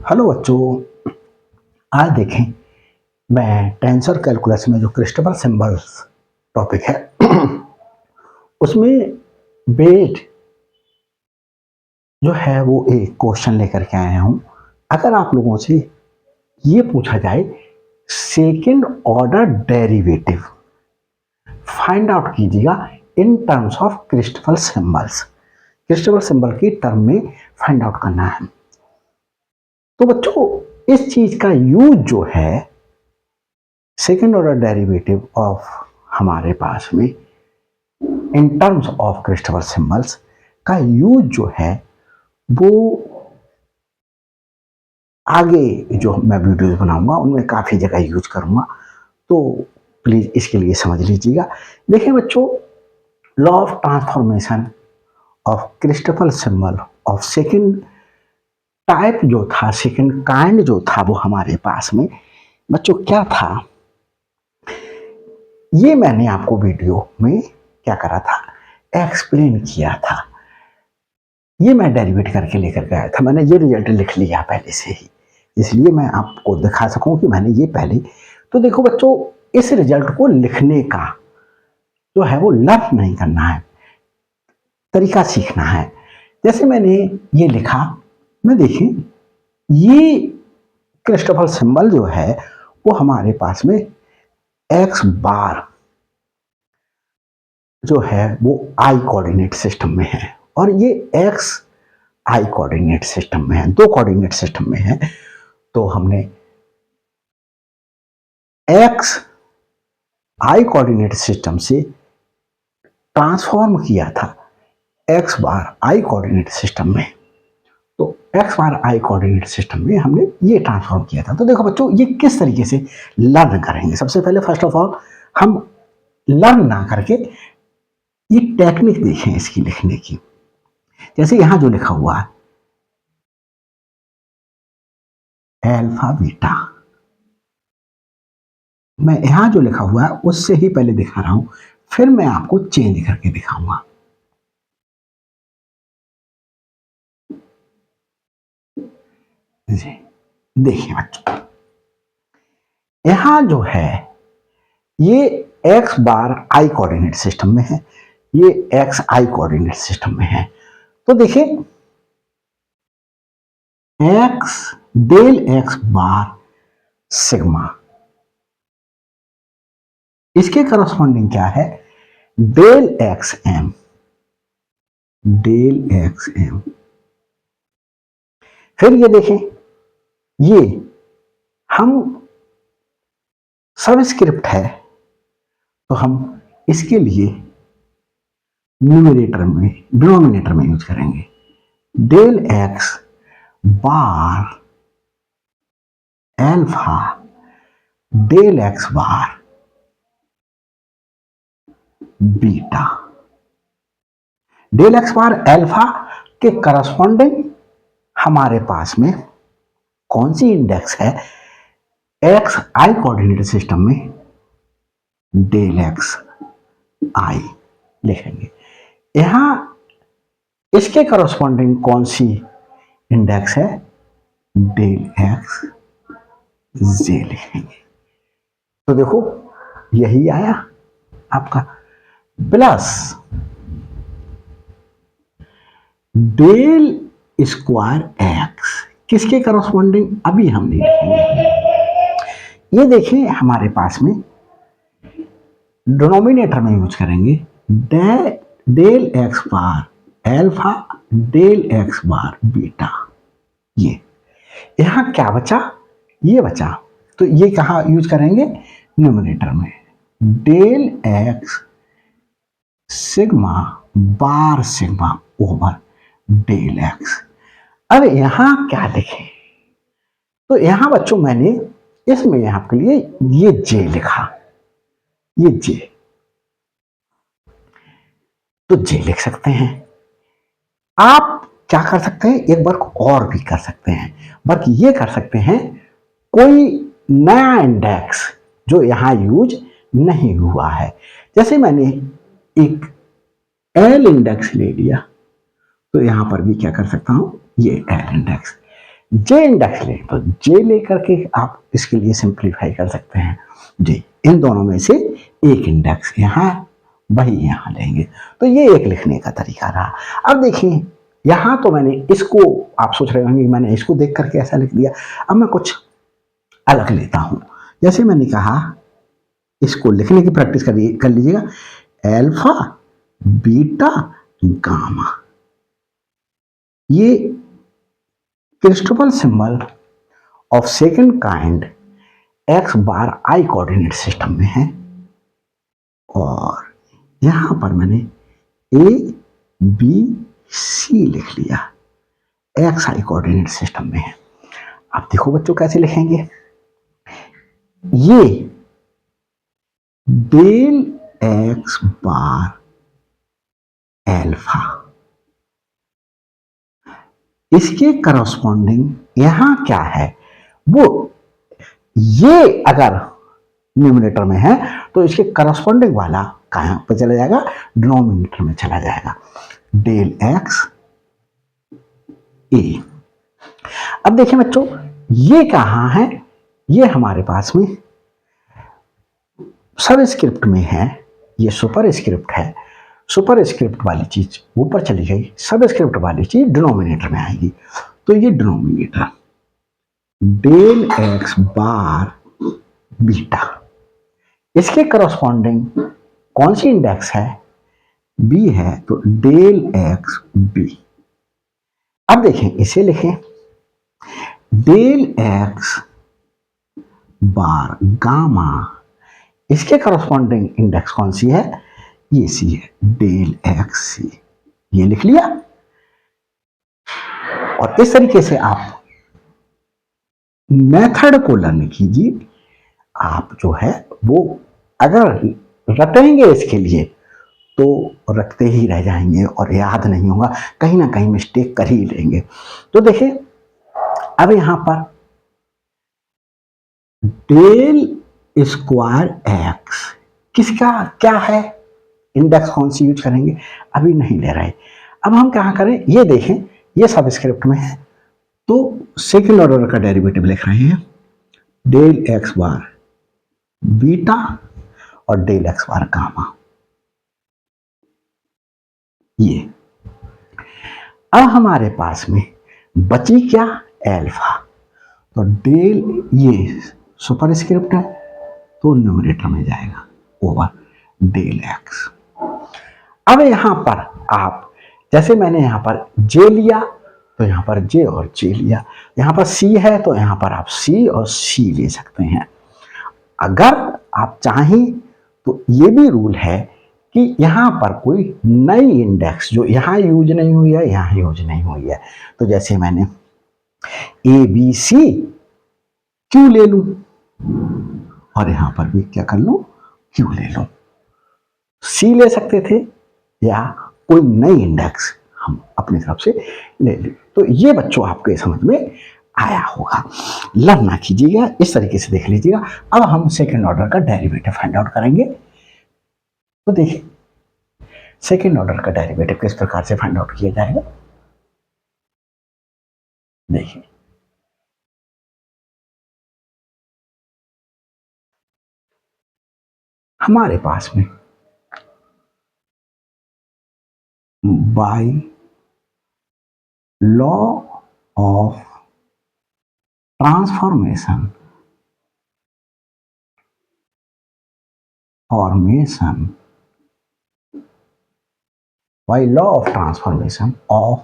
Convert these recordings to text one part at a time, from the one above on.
Hello बच्चों, आज देखें मैं टेंसर कैलकुलस में जो क्रिस्टोफर सिंबल्स टॉपिक है उसमें वेट जो है वो एक क्वेश्चन लेकर के आया हूँ। अगर आप लोगों से ये पूछा जाए second order derivative find out कीजिएगा in terms of Christoffel symbols, Christoffel symbol की टर्म में फाइंड आउट करना है। तो बच्चों इस चीज का यूज जो है सेकेंड ऑर्डर डेरिवेटिव ऑफ हमारे पास में इन टर्म्स ऑफ क्रिस्टोफर सिंबल्स का यूज जो है वो आगे जो मैं वीडियोस बनाऊंगा उनमें काफ़ी जगह यूज करूंगा, तो प्लीज़ इसके लिए समझ लीजिएगा। देखिए बच्चों, law of transformation of Christopher symbol of second type जो था, सेकेंड काइंड जो था वो हमारे पास में बच्चों क्या था, ये मैंने आपको वीडियो में क्या करा था, एक्सप्लेन किया था। ये मैं डेरिवेट करके लेकर गया था, मैंने ये रिजल्ट लिख लिया पहले से ही, इसलिए मैं आपको दिखा सकूं कि मैंने ये पहले। तो देखो बच्चों, इस रिजल्ट को लिखने का जो है वो लर्न नहीं करना है, तरीका सीखना है। जैसे मैंने ये लिखा, मैं देखें ये क्रिस्टोफर सिंबल जो है वो हमारे पास में एक्स बार जो है वो आई कोऑर्डिनेट सिस्टम में है और ये एक्स आई कोऑर्डिनेट सिस्टम में है, दो कोऑर्डिनेट सिस्टम में है। तो हमने एक्स आई कोऑर्डिनेट सिस्टम से ट्रांसफॉर्म किया था x bar i coordinate system में। तो x bar i coordinate system में हमने ये ट्रांसफॉर्म किया था। तो देखो बच्चों, ये किस तरीके से लर्न करेंगे। सबसे पहले फर्स्ट ऑफ ऑल हम लर्न ना करके ये टेक्निक देखें इसकी लिखने की। जैसे यहां जो लिखा हुआ है अल्फा बीटा, मैं यहां जो लिखा हुआ है उससे ही पहले दिखा रहा हूं, फिर मैं आपको चेंज करके दिखाऊंगा। देखिए बच्चों, यहां जो है ये x bar i coordinate system में है, ये एक्स आई कोऑर्डिनेट सिस्टम में है। तो देखिए x del x bar sigma, इसके करस्पॉन्डिंग क्या है, del x m, del x m. फिर ये देखें, ये हम सबस्क्रिप्ट है तो हम इसके लिए न्यूमरेटर में डिनोमिनेटर में यूज करेंगे, del x bar alpha del x bar beta. Del x bar alpha के करस्पॉन्डिंग हमारे पास में कौन सी इंडेक्स है, एक्स आई कोऑर्डिनेट सिस्टम में डेल एक्स आई लिखेंगे। यहां इसके करस्पॉन्डिंग कौन सी इंडेक्स है, डेल एक्स जे लिखेंगे। तो देखो यही आया आपका, प्लस डेल स्क्वायर एक्स, किसके करस्पॉन्डिंग अभी हम नहीं लिखेंगे। ये देखें हमारे पास में डिनोमिनेटर में यूज करेंगे del x bar alpha del x bar beta. ये यहां क्या बचा, ये बचा, तो ये कहां यूज करेंगे, न्यूमरेटर में, डेल एक्स सिग्मा बार सिग्मा ओवर डेल एक्स। अब यहां क्या लिखें, तो यहां बच्चों मैंने इसमें आपके लिए ये जे लिखा, ये जे, तो जे लिख सकते हैं। आप क्या कर सकते हैं, एक वर्क और भी कर सकते हैं, वर्क ये कर सकते हैं, कोई नया इंडेक्स जो यहां यूज नहीं हुआ है। जैसे मैंने एक एल इंडेक्स ले लिया, तो यहां पर भी क्या कर सकता हूं, ये एल इंडेक्स। जे इंडेक्स ले तो जे लेकर के आप इसके लिए सिंप्लीफाई कर सकते हैं। जी, इन दोनों में से एक इंडेक्स यहाँ, वही यहाँ लेंगे। तो ये एक लिखने का तरीका रहा। अब देखिए यहाँ तो मैंने इसको, आप सोच रहे होंगे मैंने इसको देख करके ऐसा लिख दिया, अब मैं कुछ अलग लेता हूं। जैसे मैंने कहा, इसको लिखने की प्रैक्टिस कर लीजिएगा, अल्फा बीटा गामा। ये Christoffel symbol of second kind x bar i coordinate system में है, और यहां पर मैंने ए बी सी लिख लिया, एक्स आई कोऑर्डिनेट सिस्टम में है। आप देखो बच्चों कैसे लिखेंगे, ये डेल एक्स बार एल्फा, इसके करस्पॉन्डिंग यहां क्या है, वो ये अगर न्यूमिनेटर में है तो इसके करस्पॉन्डिंग वाला कहां पर चला जाएगा, डिनोमिनेटर में चला जाएगा, डेल एक्स ए। अब देखिए बच्चों, ये कहां है, ये हमारे पास में सब स्क्रिप्ट में है, ये सुपर स्क्रिप्ट है, सुपर स्क्रिप्ट वाली चीज ऊपर चली गई, सब स्क्रिप्ट वाली चीज डिनोमिनेटर में आएगी। तो ये denominator del x bar beta, इसके करस्पॉन्डिंग कौन सी इंडेक्स है, बी है, तो डेल एक्स बी। अब देखें, इसे लिखें डेल एक्स बार गामा, इसके करस्पॉन्डिंग इंडेक्स कौन सी है, ये सी है, डेल एक्स सी। ये लिख लिया। और इस तरीके से आप मेथड को लर्न कीजिए। आप जो है वो अगर रटेंगे इसके लिए तो रखते ही रह जाएंगे और याद नहीं होगा, कहीं ना कहीं मिस्टेक कर ही लेंगे। तो देखिए अब यहां पर डेल स्क्वायर एक्स किसका क्या है, इंडेक्स कौन सी यूज करेंगे, अभी नहीं ले रहे। अब हम क्या करें, ये देखें, ये सब स्क्रिप्ट में है, तो सेकेंड ऑर्डर का डेरिवेटिव लिख रहे हैं, डेल एक्स बार बीटा और डेल एक्स बार गामा। ये अब हमारे पास में बची क्या, एल्फा, तो डेल, ये सुपर स्क्रिप्ट है तो न्यूमरेटर में जाएगा ओवर डेल एक्स। अब यहां पर आप, जैसे मैंने यहां पर जे लिया तो यहां पर जे और जे लिया, यहां पर सी है तो यहां पर आप सी और सी ले सकते हैं। अगर आप चाहें तो ये भी रूल है कि यहां पर कोई नई इंडेक्स जो यहां यूज नहीं हुई है, यहां यूज नहीं हुई है, तो जैसे मैंने ए बी सी क्यू ले लूं और यहां पर भी क्या कर लूं, क्यू ले लूं, सी ले सकते थे या कोई नई इंडेक्स हम अपनी तरफ से ले लें। तो ये बच्चों आपके समझ में आया होगा, लर्न ना कीजिएगा, इस तरीके से देख लीजिएगा। अब हम सेकेंड ऑर्डर का डेरिवेटिव फाइंड आउट करेंगे। तो देखिए सेकेंड ऑर्डर का डेरिवेटिव किस प्रकार से फाइंड आउट किया जाएगा, देखिए हमारे पास में by law of transformation formation by law of transformation of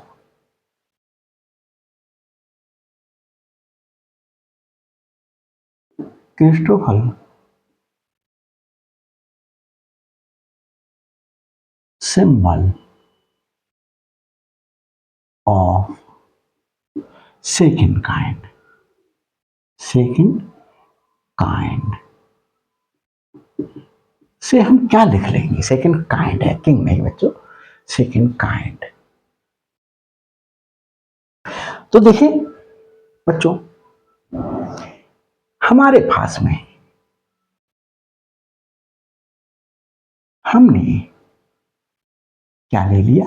Christoffel symbol of second kind, second kind से हम क्या लिख लेंगे, सेकंड काइंड है, किंग नहीं बच्चों, सेकंड काइंड। तो देखिए बच्चों हमारे पास में हमने क्या ले लिया,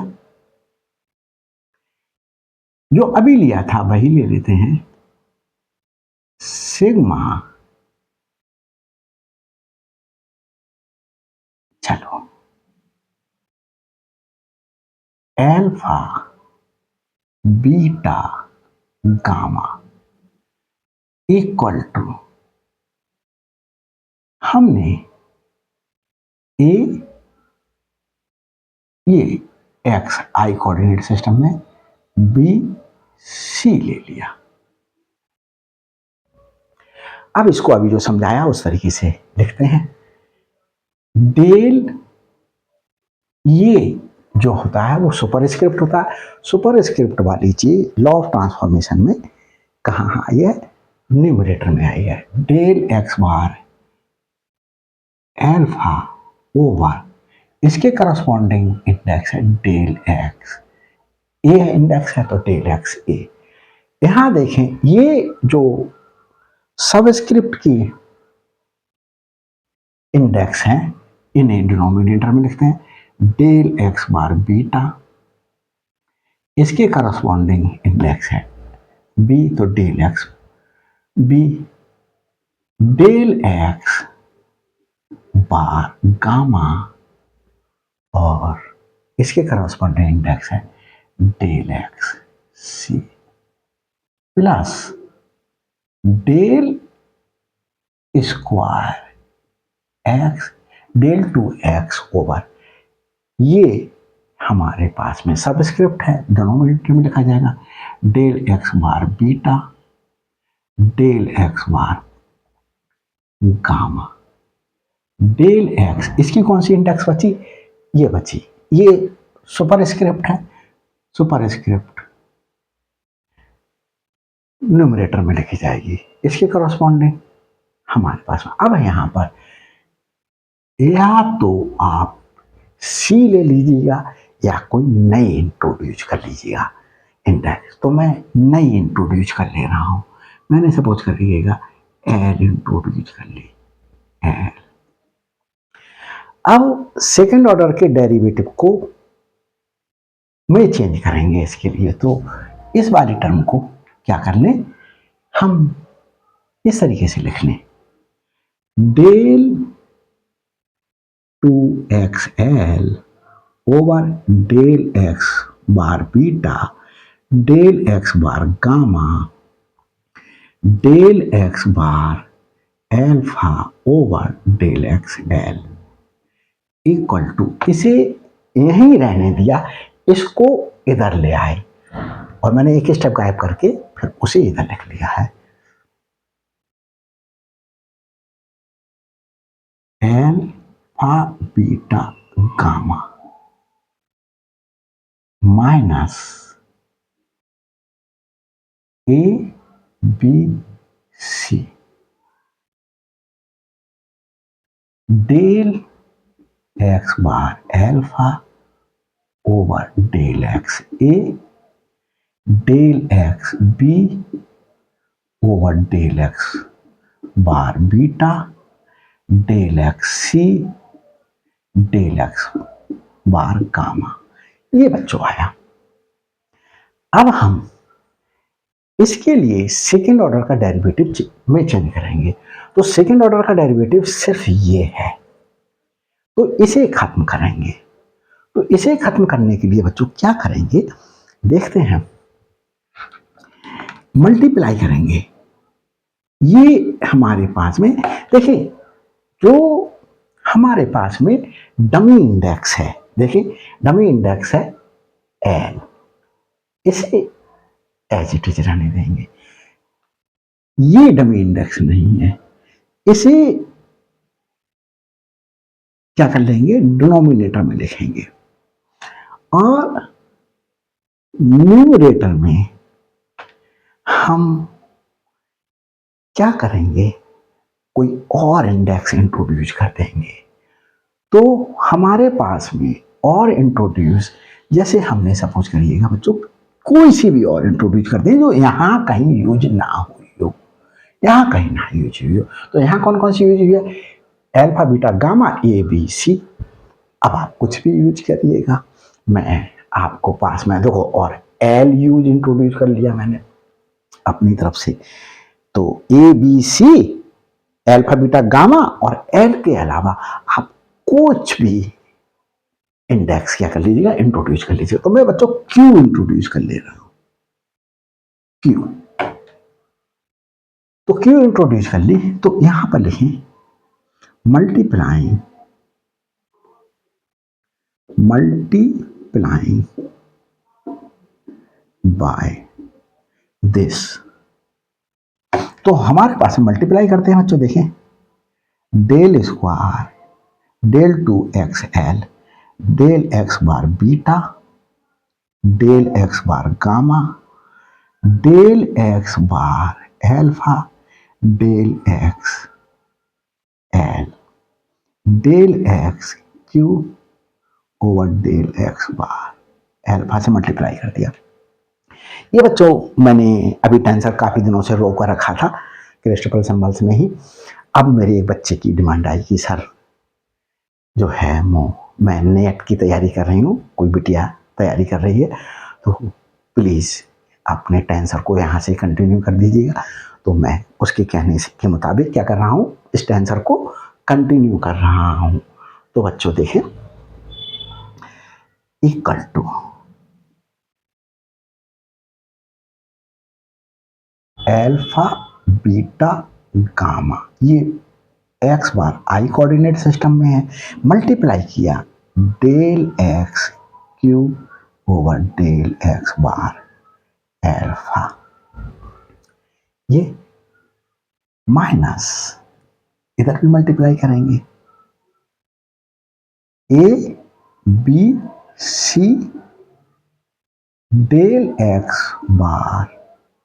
जो अभी लिया था वही ले लेते हैं, सिग्मा, चलो, alpha beta gamma equal to, हमने ए, ये एक्स आई कोऑर्डिनेट सिस्टम में, बी सी ले लिया। अब इसको अभी जो समझाया उस तरीके से लिखते हैं। डेल, ये जो होता है वो सुपरस्क्रिप्ट होता है। सुपरस्क्रिप्ट वाली चीज लॉ ऑफ ट्रांसफॉर्मेशन में कहाँ आई है? न्यूमरेटर में आई है। Del x bar alpha over इसके करस्पॉन्डिंग इंडेक्स है डेल एक्स, ए इंडेक्स है तो डेल एक्स ए। यहां देखें ये जो सबस्क्रिप्ट की इंडेक्स हैं इन्हें डिनोमिनेटर में लिखते हैं डेल एक्स बार बीटा, इसके करस्पॉन्डिंग इंडेक्स है बी तो del x b, del x bar gamma और इसके करस्पॉन्डिंग इंडेक्स है del x c plus del square x del two x over, ये हमारे पास में सबस्क्रिप्ट है, डिनोमिनेटर में लिखा जाएगा del x bar beta del x bar gamma del x, इसकी कौन सी इंडेक्स बची? ये बची, ये सुपरस्क्रिप्ट है, सुपरस्क्रिप्ट न्यूमरेटर में लिखी जाएगी, इसके करस्पॉन्डिंग हमारे पास में। अब यहां पर या तो आप सी ले लीजिएगा या कोई नई इंट्रोड्यूस कर लीजिएगा इंडेक्स। तो मैं नई इंट्रोड्यूस कर ले रहा हूं, मैंने सपोज कर लीजिएगा एल इंट्रोड्यूस कर ली एल। अब सेकंड ऑर्डर के डेरिवेटिव को में चेंज करेंगे इसके लिए, तो इस वाली टर्म को क्या कर लें, हम इस तरीके से लिख लें del two x l over del x bar beta del x bar gamma del x bar alpha over del x l equal to, इसे यहीं रहने दिया, इसको इधर ले आए और मैंने एक स्टेप गायब करके फिर उसे इधर लिख लिया है alpha beta gamma minus A B C del x bar alpha over del x A del x B over del x bar beta del x C del x bar gamma, ये बच्चों आया। अब हम इसके लिए सेकेंड ऑर्डर का derivative में change करेंगे, तो सेकेंड ऑर्डर का डेरिवेटिव सिर्फ ये है, तो इसे खत्म करेंगे। तो इसे खत्म करने के लिए बच्चों क्या करेंगे देखते हैं, मल्टीप्लाई करेंगे। ये हमारे पास में देखिए जो हमारे पास में डमी इंडेक्स है, देखिए डमी इंडेक्स है एल, इसे एज इट इज रहने देंगे, ये डमी इंडेक्स नहीं है, इसे क्या कर लेंगे डिनोमिनेटर में लिखेंगे और न्यूमरेटर में हम क्या करेंगे कोई और इंडेक्स इंट्रोड्यूस कर देंगे। तो हमारे पास में और इंट्रोड्यूस, जैसे हमने सपोज करिएगा बच्चों कोई सी भी और इंट्रोड्यूस कर दें जो यहाँ कहीं यूज ना हुई हो, यहाँ कहीं ना यूज हुई हो। तो यहाँ कौन कौन सी यूज हुई है, alpha beta gamma A B C. अब आप कुछ भी यूज करिएगा, मैं आपको पास में देखो और एल यूज इंट्रोड्यूस कर लिया मैंने अपनी तरफ से। तो A B C alpha beta gamma और एल के अलावा आप कुछ भी इंडेक्स क्या कर लीजिएगा, इंट्रोड्यूस कर लीजिएगा। तो मैं बच्चों क्यू इंट्रोड्यूस कर ले रहा हूं, क्यू। तो क्यू इंट्रोड्यूस कर ली, तो यहां पर लिखें मल्टीप्लाइंग बाय दिस। तो हमारे पास मल्टीप्लाई करते हैं बच्चों, देखें del square del two x l del x bar beta del x bar gamma del x bar alpha del x l del x q over del x bar alpha से multiply कर दिया। ये बच्चों मैंने अभी टेंसर काफी दिनों से रोक कर रखा था क्रिस्टोफर सिंबल्स में ही। अब मेरे एक बच्चे की डिमांड आई कि सर जो है मैं नेट की तैयारी कर रही हूँ, कोई बिटिया तैयारी कर रही है, तो प्लीज़ अपने टेंसर को यहाँ से कंटिन्यू कर दीजिएगा। तो मैं उसके कहने के मुताबिक क्या कर रहा हूँ, इस टेंसर को कंटिन्यू कर रहा हूँ। तो बच्चों देखें equal to alpha beta gamma, ये x bar i coordinate system में है, मल्टीप्लाई किया del x cube over del x bar alpha, ये माइनस इधर भी मल्टीप्लाई करेंगे a B C del x bar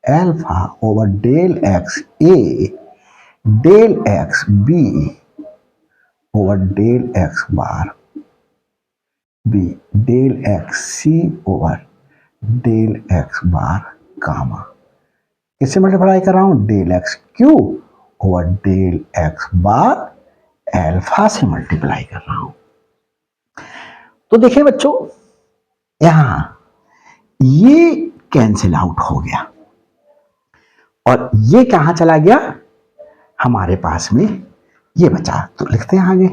alpha over del x A del x B over del x bar b del x c over del x bar gamma. किससे multiply कर रहा हूं, del x q over del x bar alpha से multiply कर रहा हूं। तो देखिए बच्चों यहां ये कैंसिल आउट हो गया और ये कहां चला गया, हमारे पास में ये बचा। तो लिखते हैं आगे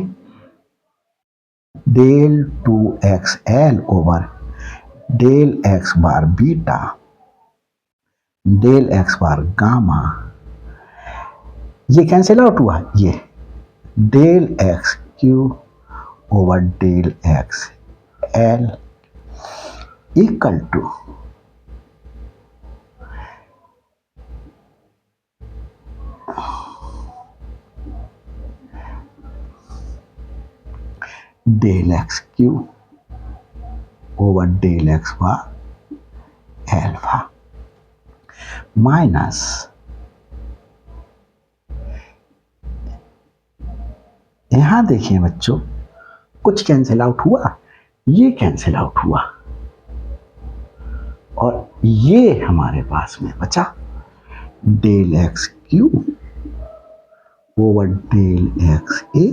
del two x l over del x bar beta del x bar gamma, ये कैंसिल आउट हुआ, ये del x q over del x l equal to del x q over del x bar alpha minus यहां देखिए बच्चों कुछ cancel out हुआ, ये cancel out हुआ और ये हमारे पास में बचा del x q over del x a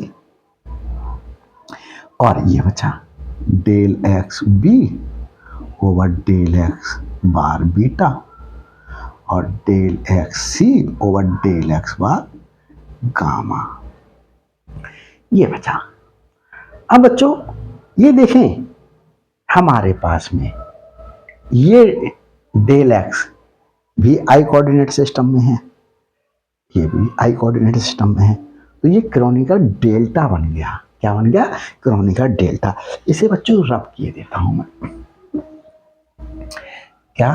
और ये बचा del x B over del x bar beta और del x c over del x bar gamma, ये बचा। अब बच्चों ये देखें हमारे पास में ये डेल एक्स भी आई कोऑर्डिनेट सिस्टम में है, ये भी आई कोऑर्डिनेट सिस्टम में है, तो ये क्रॉनिकल डेल्टा बन गया। क्या बन गया, क्रॉनिकल डेल्टा। इसे बच्चों रब किए देता हूं मैं, क्या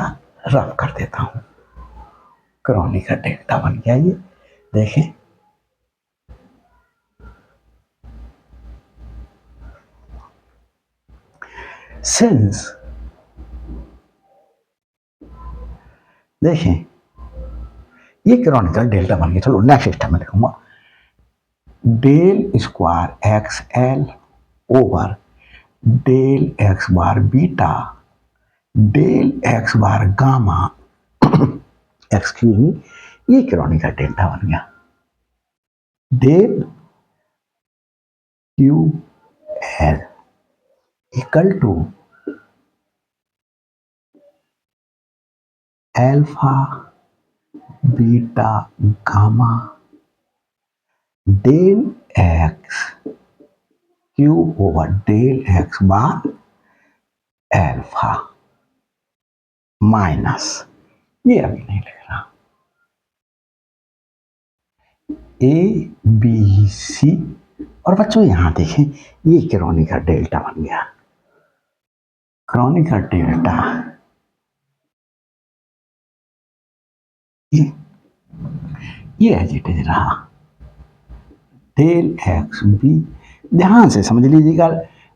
रब कर देता हूं, क्रॉनिकल डेल्टा बन गया ये। देखें सिंस देखें ये क्रॉनिकल डेल्टा बन गया। चलो नेक्स्ट स्टेप में लिखूंगा del square x l over del x bar beta del x bar gamma excuse me, ये क्रॉनिकल डेल्टा बन गया। Del q l equal to alpha beta gamma del x cube over del x bar alpha minus, ये अभी नहीं लिख रहा, A B C. और बच्चों यहां देखें, ये क्रोनिका डेल्टा बन गया, क्रोनिका डेल्टा ये एज इट इज रहा, डेल एक्स बी। ध्यान से समझ लीजिएगा,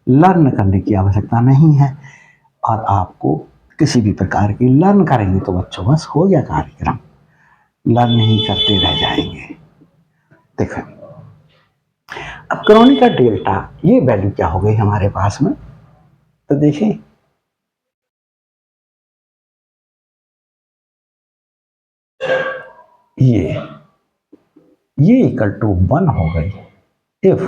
लर्न करने की आवश्यकता नहीं है, और आपको किसी भी प्रकार की लर्न करेंगे तो बच्चों बस हो गया कार्यक्रम, लर्न ही करते रह जाएंगे। देखो अब क्रोनिका डेल्टा ये वैल्यू क्या हो गई हमारे पास में, तो देखिए ये इक्वल टू 1 हो गई if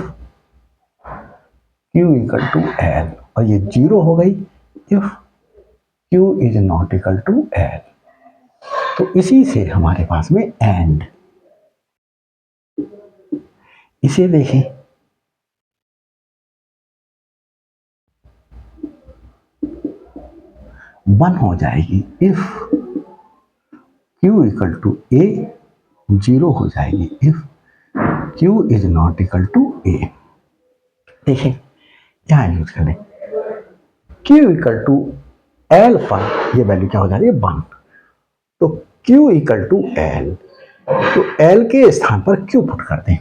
Q equal to L, और ये 0 हो गई if Q is not equal to L। तो इसी से हमारे पास में एंड, इसे देखें, वन हो जाएगी if Q equal to A, 0 हो जाएगी if Q is not equal to A। देखें यहां यूज करें Q इक्वल टू एल्फा, ये वैल्यू क्या हो जा रही है 1, तो Q इक्वल टू L, तो L के स्थान पर Q पुट कर दें,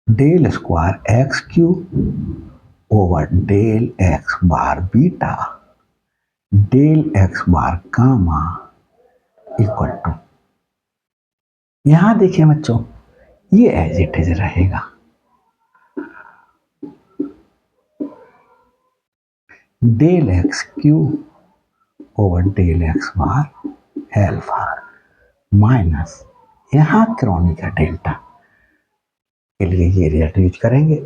del square x q over del x bar beta del x bar gamma equal to, यहां देखिए बच्चों ये एज इट इज रहेगा, del x q over del x bar alpha minus, यहां क्रोनिका डेल्टा के लिए ये रिजल्ट यूज करेंगे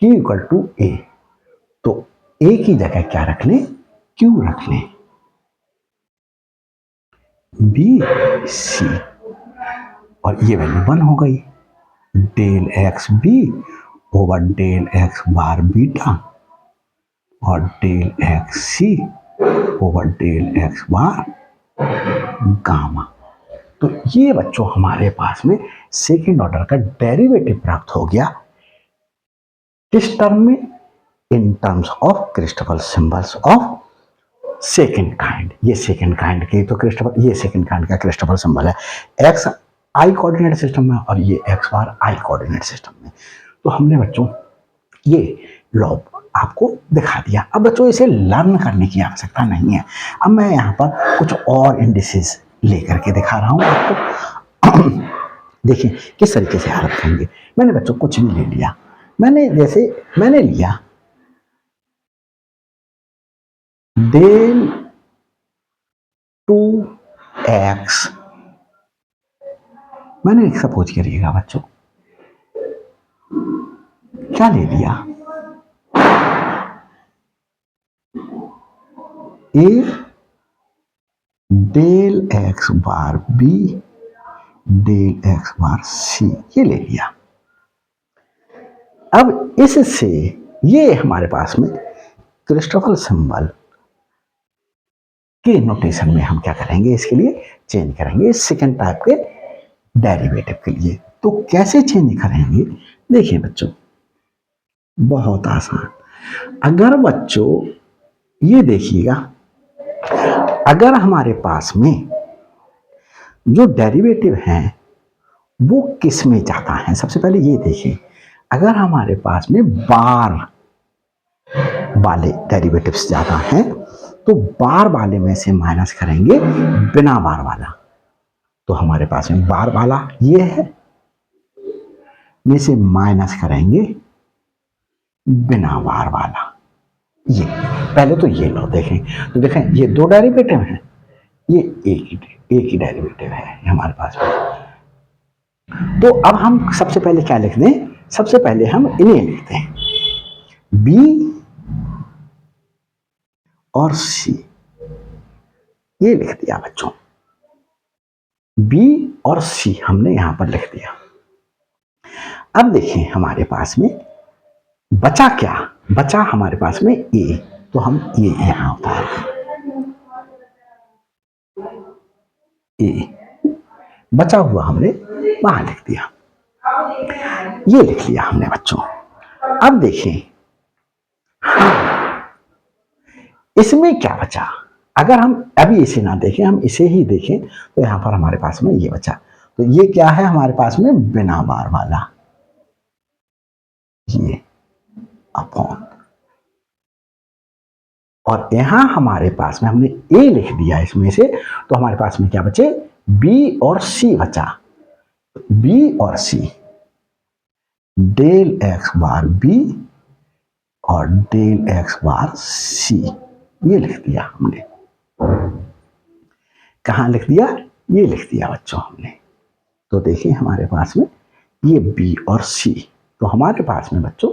Q इक्वल टू A, तो A की जगह क्या रख लें, Q रख लें, B C, और ये वैल्यू 1 हो गई, del x B over del x bar beta और del x c over del x bar gamma. तो ये बच्चों हमारे पास में सेकेंड ऑर्डर का डेरिवेटिव प्राप्त हो गया, किस टर्म में, इन terms of Christoffel symbols of second kind. ये सेकेंड काइंड के तो क्रिस्टफल, ये सेकेंड काइंड का क्रिस्टफल सिंबल है एक्स आई कोऑर्डिनेट सिस्टम में और ये x bar i coordinate system में। तो हमने बच्चों ये लॉ आपको दिखा दिया। अब बच्चों इसे लर्न करने की आवश्यकता नहीं है, अब मैं यहाँ पर कुछ और इंडिसेस लेकर के दिखा रहा हूँ आपको। देखिए किस तरीके से हल करेंगे। मैंने बच्चों कुछ भी ले लिया, मैंने लिया डेल 2x, मैंने सपोज करिएगा बच्चों क्या ले लिया, ए del x bar b del x बार सी, ये ले लिया। अब इससे ये हमारे पास में क्रिस्टोफल सिंबल के नोटेशन में हम क्या करेंगे, इसके लिए चेंज करेंगे सेकेंड टाइप के डेरिवेटिव के लिए। तो कैसे चेंज करेंगे, देखिए बच्चों बहुत आसान। अगर बच्चों ये देखिएगा, अगर हमारे पास में जो डेरिवेटिव हैं वो किस में जाता है, सबसे पहले ये देखिए, अगर हमारे पास में बार वाले डेरिवेटिव्स जाता है तो बार वाले में से माइनस करेंगे बिना बार वाला, तो हमारे पास में बार वाला ये है, में से माइनस करेंगे बिना बार वाला ये। पहले तो ये लो देखें, तो देखें ये दो डेरिवेटिव हैं, ये एक ही डेरिवेटिव है हमारे पास में। तो अब हम सबसे पहले क्या लिख दें, सबसे पहले हम इन्हें लिखते हैं बी और सी, ये लिख दिया बच्चों, बी और सी हमने यहां पर लिख दिया। अब देखिए हमारे पास में बचा क्या, बचा हमारे पास में ए, तो हम ये यहां उतार दें, ए बचा हुआ हमने वहां लिख दिया, ये लिख लिया हमने बच्चों। अब देखें इसमें क्या बचा, अगर हम अभी इसे ना देखें, हम इसे ही देखें, तो यहां पर हमारे पास में ये बचा, तो ये क्या है हमारे पास में बिना बार वाला, ये अपॉन, और यहां हमारे पास में हमने ए लिख दिया इसमें से, तो हमारे पास में क्या बचे, बी और सी बचा, बी और सी, डेल एक्स बार बी और डेल एक्स बार सी, ये लिख दिया हमने। कहां लिख दिया, ये लिख दिया बच्चों हमने। तो देखिए हमारे पास में ये बी और सी, तो हमारे पास में बच्चों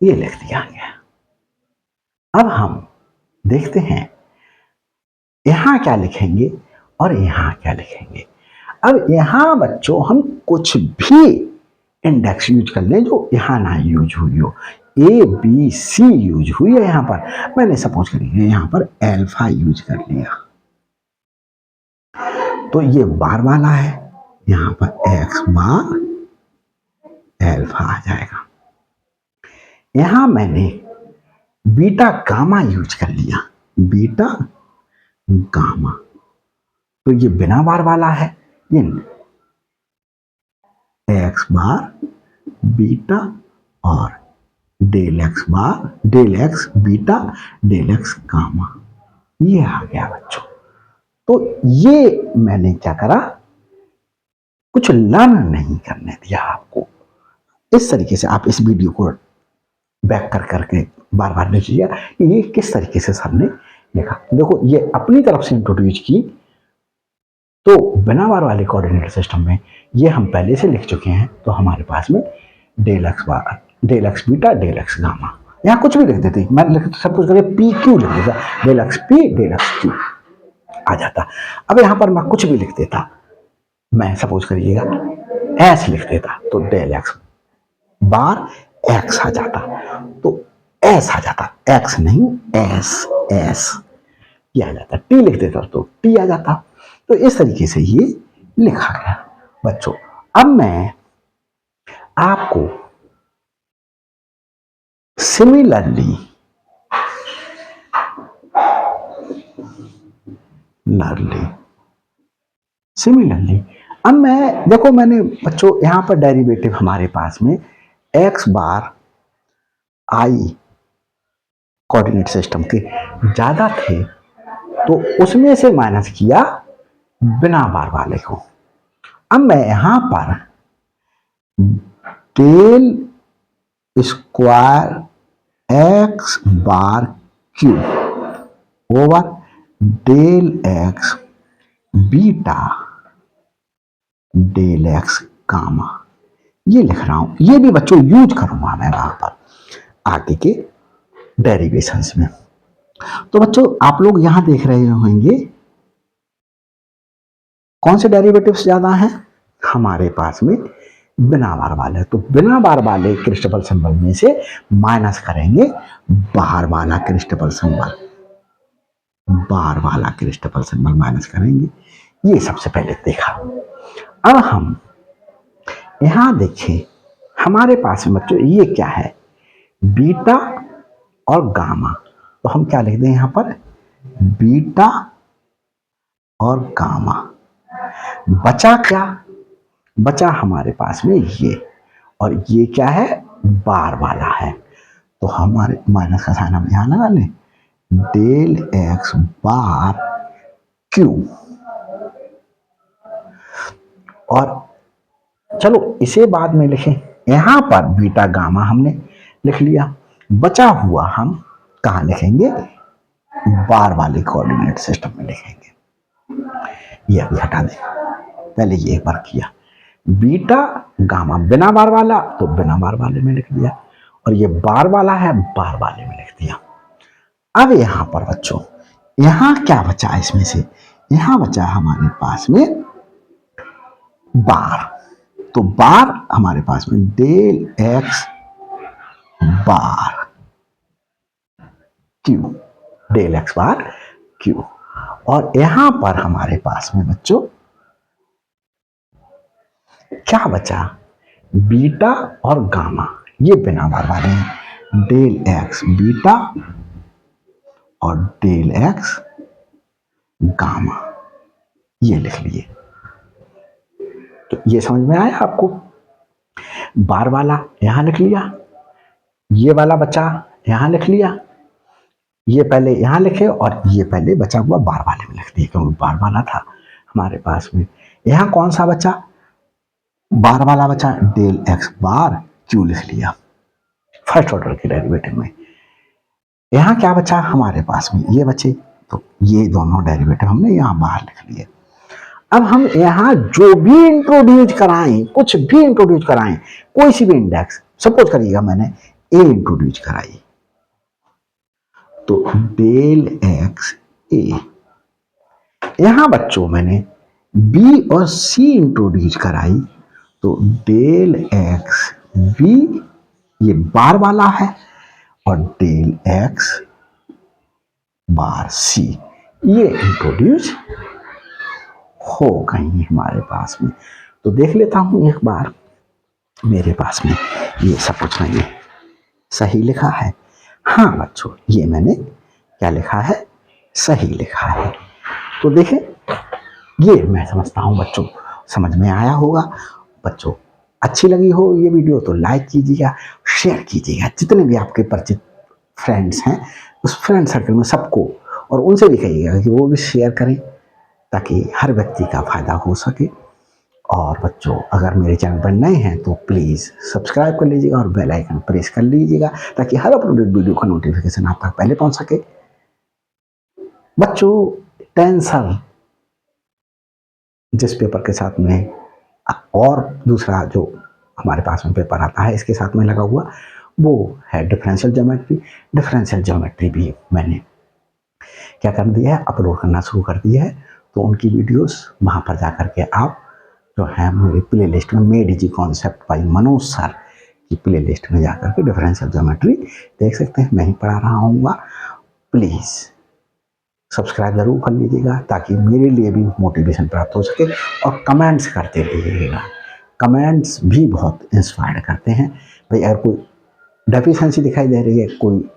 ये लिख दिया गया। अब हम देखते हैं यहां क्या लिखेंगे और यहां क्या लिखेंगे। अब यहां बच्चों हम कुछ भी इंडेक्स यूज कर लें जो यहां ना यूज हुई हो, ए बी सी यूज हुई है यहां पर, मैंने सपोज करिए यहां पर अल्फा यूज कर लिया, तो ये बार वाला है, यहां पर एक्स बार अल्फा आ जाएगा। यहां मैंने बीटा गामा यूज कर लिया, बीटा गामा, तो ये बिना बार वाला है, ये एक्स बार बीटा और del x bar, del x beta del x gamma, ये आ गया बच्चों। तो ये मैंने क्या करा, कुछ लर्न नहीं करने दिया आपको। इस तरीके से आप इस वीडियो को बैक कर करके बार बार देखिएगा ये किस तरीके से सर ने लिखा। देखो ये अपनी तरफ से इंट्रोड्यूस की, तो बिना बार वाले कोऑर्डिनेट सिस्टम में ये हम पहले से लिख चुके हैं, तो हमारे पास में del x bar del x beta del x gamma, यहाँ कुछ भी लिख देते, मैं लिख सब कुछ करके पी क्यू लिख देता, del x p del x q आ जाता। अब यहाँ पर मैं कुछ भी लिख देता, मैं सपोज करिएगा एस लिख देता, तो डेल एक्स बार एक्स आ जाता, तो एस आ जाता, एक्स नहीं एस, एस ये आ जाता, टी लिख देता तो टी आ जाता। तो इस तरीके से ये लिखा गया बच्चों। अब मैं आपको सिमिलरली अब मैं देखो, मैंने बच्चों यहां पर डेरिवेटिव हमारे पास में x bar i coordinate system के ज्यादा थे, तो उसमें से माइनस किया बिना बार वाले को। अब मैं यहां पर del square x bar q over del x beta del x gamma ये लिख रहा हूं, ये भी बच्चों यूज करूंगा मैं वहां पर आगे के डेरिवेशंस में। तो बच्चों आप लोग यहां देख रहे होंगे कौन से डेरिवेटिव्स ज्यादा हैं, हमारे पास में बिना बार वाले, तो बिना बार वाले क्रिस्टबल सिंबल में से माइनस करेंगे बार वाला क्रिस्टबल सिंबल, बार वाला क्रिस्टबल सिंबल माइनस करेंगे, ये सबसे पहले देखा। अब हम यहां देखें हमारे पास में बच्चों ये क्या है, बीटा और गामा, तो हम क्या लिख दें यहां पर बीटा और गामा। बचा क्या, बचा हमारे पास में ये, और ये क्या है बार वाला है, तो हमारे माइनस का साइन हम यहां लगा लें, डेल एक्स बार क्यू, और चलो इसे बाद में लिखें, यहां पर बीटा गामा हमने लिख लिया, बचा हुआ हम कहां लिखेंगे, बार वाले कोऑर्डिनेट सिस्टम में लिखेंगे। ये अभी हटा दें, पहले ये एक बार किया, बीटा गामा बिना बार वाला तो बिना बार वाले में लिख दिया, और ये बार वाला है बार वाले में लिख दिया। अब यहां पर बच्चों यहां क्या बचा इसमें से, यहां बचा हमारे पास में बार। तो बार हमारे पास में del x bar Q, del x bar Q. और यहां पर हमारे पास में बच्चों क्या बचा, बीटा और गामा, ये बिना बार वाले हैं, डेल एक्स बीटा और डेल एक्स गामा, ये लिख लिए। तो ये समझ में आया आपको, बार वाला यहां लिख लिया, ये वाला बचा यहां लिख लिया, ये पहले यहां लिखे और ये पहले बचा हुआ बार वाले में लिख दिए, क्योंकि बार वाला था हमारे पास में। यहां कौन सा बचा, बार वाला बचा, डेल एक्स बार क्यू लिख लिया फर्स्ट ऑर्डर के डेरिवेटिव में। यहां क्या बचा हमारे पास में, ये बचे, तो ये दोनों डेरिवेटिव हमने यहां बाहर लिख लिए। अब हम यहां जो भी इंट्रोड्यूस कराएं, कुछ भी इंट्रोड्यूस कराएं, कोई सी भी इंडेक्स, सपोज करिएगा मैंने ए इंट्रोड्यूस कराई, तो डेल एक्स ए। यहां बच्चों मैंने बी और सी इंट्रोड्यूस कराई, तो डेल एक्स बी, ये बार वाला है, और डेल एक्स बार सी, ये इंट्रोड्यूस हो गई हमारे पास में। तो देख लेता हूं एक बार मेरे पास में, ये सब कुछ मैंने सही लिखा है। हाँ बच्चों, ये मैंने क्या लिखा है, सही लिखा है। तो देखें, ये मैं समझता हूं बच्चों समझ में आया होगा। बच्चों अच्छी लगी हो ये वीडियो तो लाइक कीजिएगा, शेयर कीजिएगा, जितने भी आपके परिचित फ्रेंड्स हैं उस फ्रेंड सर्कल में सबको, और उनसे भी कहिएगा कि वो भी शेयर करें, ताकि हर व्यक्ति का फायदा हो सके। और बच्चों अगर मेरे चैनल पर नए हैं तो प्लीज़ सब्सक्राइब कर लीजिएगा और बेल आइकन प्रेस कर लीजिएगा, ताकि हर अपलोडेड वीडियो का नोटिफिकेशन आप तक पहले पहुंच सके। बच्चों टेंसर जिस पेपर के साथ में, और दूसरा जो हमारे पास में पेपर आता है इसके साथ में लगा हुआ, वो है डिफरेंशियल ज्योमेट्री। डिफरेंशियल ज्योमेट्री भी मैंने क्या कर दिया है, अपलोड करना शुरू कर दिया है। तो उनकी वीडियोस वहाँ पर जा कर के आप जो है मेरी प्ले लिस्ट में, made easy concept bye Manoj sir की प्ले लिस्ट में जाकर के डिफरेंशियल ज्योमेट्री देख सकते हैं। मैं ही पढ़ा रहा हूँ। प्लीज़ सब्सक्राइब जरूर कर लीजिएगा, ताकि मेरे लिए भी मोटिवेशन प्राप्त हो सके। और कमेंट्स करते रहिएगा, कमेंट्स भी बहुत इंस्पायर करते हैं। भाई अगर कोई डेफिशिएंसी दिखाई दे रही है, कोई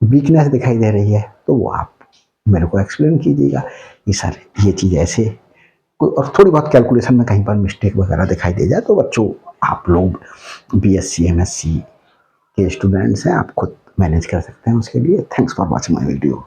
वीकनेस दिखाई दे रही है, तो वो आप मेरे को एक्सप्लेन कीजिएगा कि सर ये चीज़ ऐसे, कोई और थोड़ी बहुत कैलकुलेशन में कहीं पर मिस्टेक वगैरह दिखाई दे जाए, तो बच्चों आप लोग बीएससी एमएससी के स्टूडेंट्स हैं, आप खुद मैनेज कर सकते हैं उसके लिए। Thanks for watching my video.